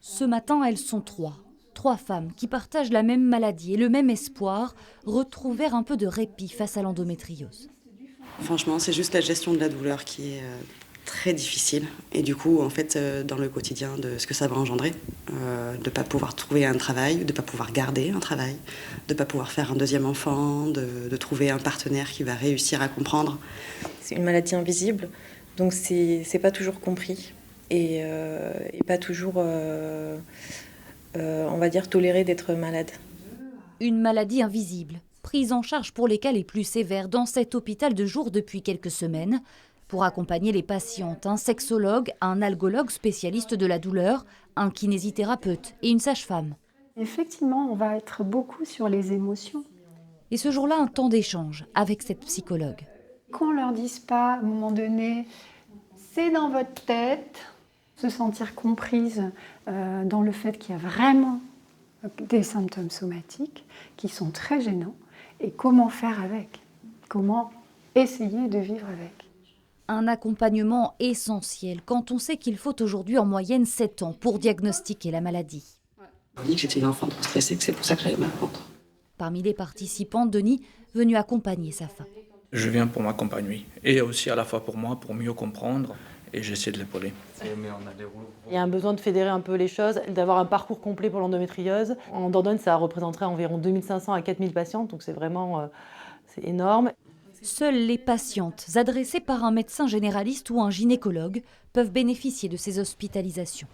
Ce matin, elles sont trois. Trois femmes qui partagent la même maladie et le même espoir, retrouver un peu de répit face à l'endométriose. Franchement, c'est juste la gestion de la douleur qui est très difficile. Et du coup, en fait, dans le quotidien, de ce que ça va engendrer, de ne pas pouvoir trouver un travail, de ne pas pouvoir garder un travail, de ne pas pouvoir faire un deuxième enfant, de trouver un partenaire qui va réussir à comprendre. C'est une maladie invisible, donc c'est pas toujours compris et pas toujours, on va dire, toléré d'être malade. Une maladie invisible, prise en charge pour les cas les plus sévères dans cet hôpital de jour depuis quelques semaines. Pour accompagner les patientes, un sexologue, un algologue spécialiste de la douleur, un kinésithérapeute et une sage-femme. Effectivement, on va être beaucoup sur les émotions. Et ce jour-là, un temps d'échange avec cette psychologue. Qu'on ne leur dise pas, à un moment donné, c'est dans votre tête, se sentir comprise dans le fait qu'il y a vraiment des symptômes somatiques qui sont très gênants et comment faire avec, comment essayer de vivre avec. Un accompagnement essentiel quand on sait qu'il faut aujourd'hui en moyenne 7 ans pour diagnostiquer la maladie. On dit que j'étais une enfant trop stressée, que c'est pour ça que j'avais mal au ventre. Parmi les participantes, Denis, venu accompagner sa femme. Je viens pour m'accompagner et aussi à la fois pour moi, pour mieux comprendre et j'essaie de l'épauler. Il y a un besoin de fédérer un peu les choses, d'avoir un parcours complet pour l'endométriose. En Dordogne, ça représenterait environ 2500 à 4000 patients, donc c'est vraiment c'est énorme. Seules les patientes adressées par un médecin généraliste ou un gynécologue peuvent bénéficier de ces hospitalisations.